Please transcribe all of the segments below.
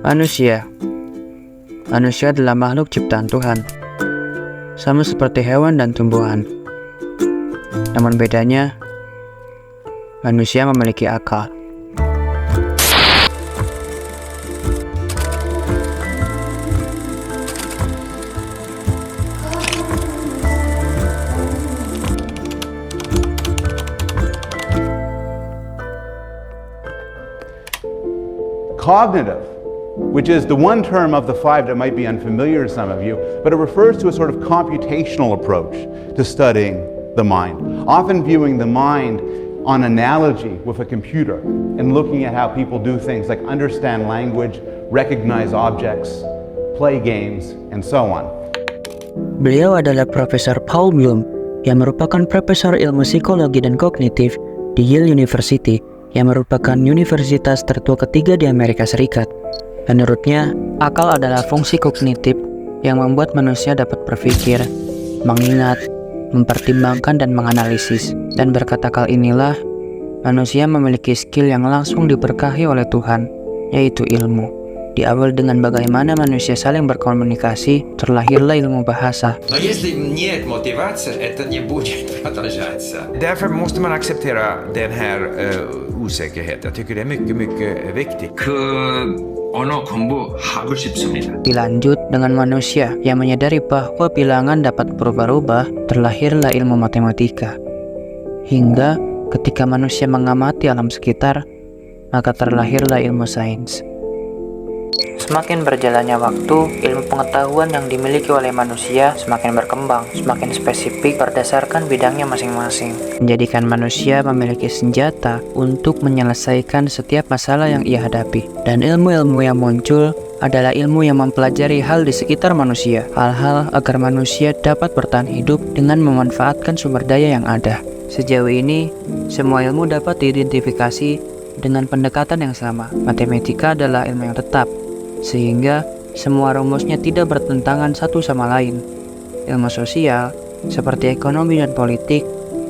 Manusia adalah makhluk ciptaan Tuhan, sama seperti hewan dan tumbuhan. Namun bedanya, manusia memiliki akal. Cognitive, which is the one term of the five that might be unfamiliar to some of you, but it refers to a sort of computational approach to studying the mind, often viewing the mind on analogy with a computer and looking at how people do things like understand language, recognize objects, play games, and so on. Beliau adalah Profesor Paul Bloom, yang merupakan Profesor Ilmu Psikologi dan Kognitif di Yale University, yang merupakan universitas tertua ketiga di Amerika Serikat. Menurutnya, akal adalah fungsi kognitif yang membuat manusia dapat berpikir, mengingat, mempertimbangkan, dan menganalisis. Dan berkat akal inilah, manusia memiliki skill yang langsung diberkahi oleh Tuhan, yaitu ilmu. Diawali dengan bagaimana manusia saling berkomunikasi, terlahirlah ilmu bahasa. Но если нет мотивации, это не будет продолжаться. Därför måste man acceptera den här osäkerheten. Jag tycker det är mycket viktigt. 그 언어 공부하고 싶습니다. Dilanjut dengan manusia yang menyadari bahwa bilangan dapat berubah-ubah, terlahirlah ilmu matematika. Hingga ketika manusia mengamati alam sekitar, maka terlahirlah ilmu sains. Semakin berjalannya waktu, ilmu pengetahuan yang dimiliki oleh manusia semakin berkembang, semakin spesifik berdasarkan bidangnya masing-masing, menjadikan manusia memiliki senjata untuk menyelesaikan setiap masalah yang ia hadapi. Dan ilmu-ilmu yang muncul adalah ilmu yang mempelajari hal di sekitar manusia, hal-hal agar manusia dapat bertahan hidup dengan memanfaatkan sumber daya yang ada. Sejauh ini, semua ilmu dapat diidentifikasi dengan pendekatan yang sama. Matematika adalah ilmu yang tetap, sehingga semua rumusnya tidak bertentangan satu sama lain. Ilmu sosial, seperti ekonomi dan politik,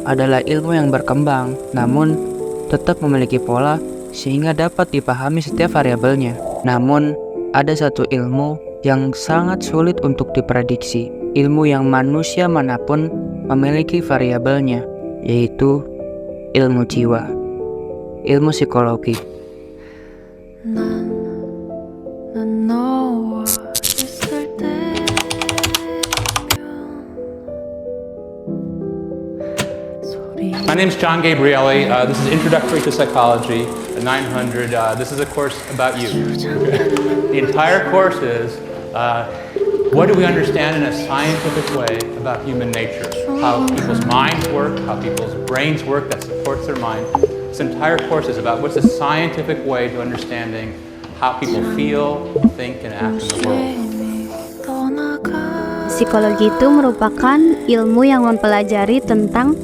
adalah ilmu yang berkembang, namun tetap memiliki pola sehingga dapat dipahami setiap variabelnya. Namun, ada satu ilmu yang sangat sulit untuk diprediksi, ilmu yang manusia manapun memiliki variabelnya, yaitu ilmu jiwa, ilmu psikologi. My name is John Gabrielli. This is Introductory to Psychology, 900. This is a course about you. The entire course is what do we understand in a scientific way about human nature? How people's minds work, how people's brains work that supports their mind. This entire course is about what's the scientific way to understanding how people feel, think, and act in the world. Psikologi itu merupakan ilmu yang mempelajari tentang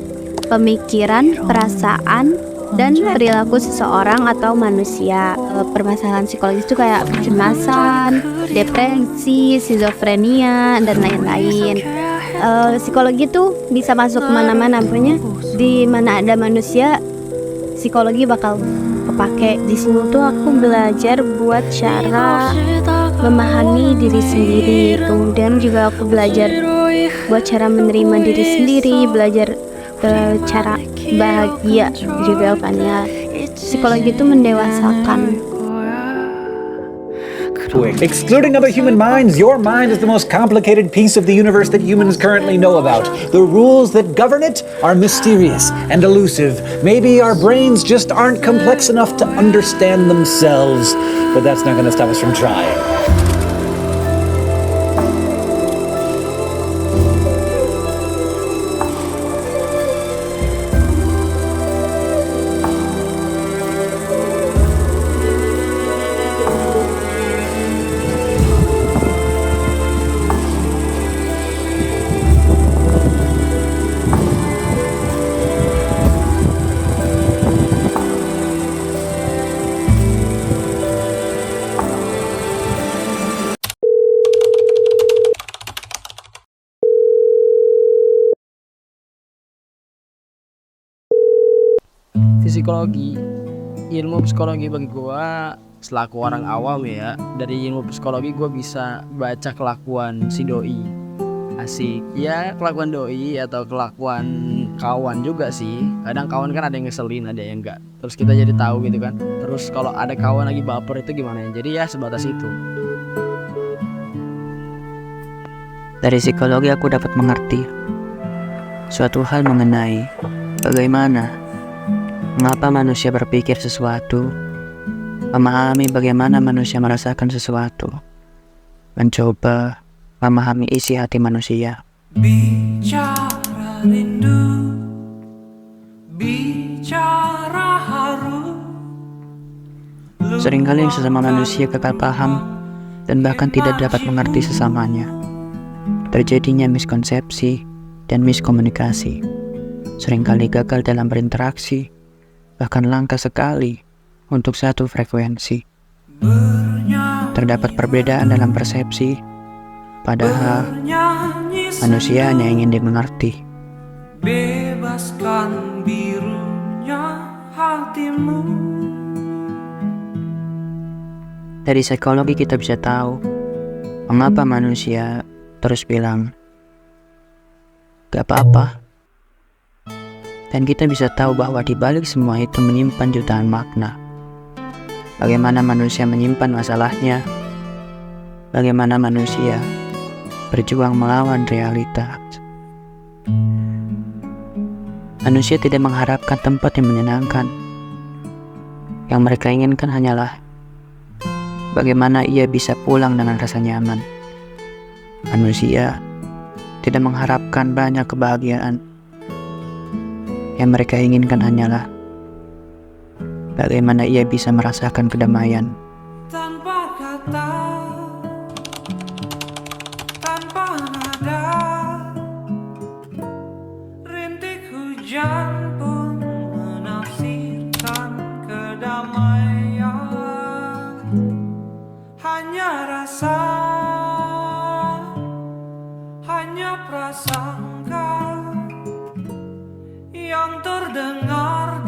pemikiran, perasaan, dan perilaku seseorang atau manusia. Permasalahan psikologis itu kayak kecemasan, depresi, skizofrenia, dan lain-lain. Psikologi itu bisa masuk kemana-mana, pokoknya di mana ada manusia, psikologi bakal kepake. Di sini tuh aku belajar buat cara memahami diri sendiri, kemudian juga aku belajar buat cara menerima diri sendiri, belajar cara bahagia juga kan ya. Psikologi itu mendewasakan. Excluding other human minds, your mind is the most complicated piece of the universe that humans currently know about. The rules that govern it are mysterious and elusive. Maybe our brains just aren't complex enough to understand themselves, but that's not going to stop us from trying. Psikologi ilmu psikologi bagi gua selaku orang awam ya, dari ilmu psikologi gua bisa baca kelakuan si doi. Asik ya, kelakuan doi atau kelakuan kawan juga sih. Kadang kawan kan ada yang ngeselin, ada yang enggak, terus kita jadi tahu gitu kan. Terus kalau ada kawan lagi baper itu gimana ya, jadi ya sebatas itu. Dari psikologi aku dapat mengerti suatu hal mengenai bagaimana mengapa manusia berpikir sesuatu, memahami bagaimana manusia merasakan sesuatu, mencoba memahami isi hati manusia. Bicara rindu, bicara haru. Seringkali sesama manusia gagal paham dan bahkan tidak dapat mengerti sesamanya. Terjadinya miskonsepsi dan miskomunikasi. Seringkali gagal dalam berinteraksi, bahkan langka sekali untuk satu frekuensi. Terdapat perbedaan dalam persepsi, padahal manusia hanya ingin dimengerti. Bebaskan birunya hatimu. Dari psikologi kita bisa tahu mengapa manusia terus bilang gak apa-apa. Dan kita bisa tahu bahwa di balik semua itu menyimpan jutaan makna. Bagaimana manusia menyimpan masalahnya, bagaimana manusia berjuang melawan realita. Manusia tidak mengharapkan tempat yang menyenangkan. Yang mereka inginkan hanyalah bagaimana ia bisa pulang dengan rasa nyaman. Manusia tidak mengharapkan banyak kebahagiaan. Yang mereka inginkan hanyalah bagaimana ia bisa merasakan kedamaian. Tanpa kata, tanpa nada, rintik hujan pun menafsirkan kedamaian. Hanya rasa, hanya prasangka yang terdengar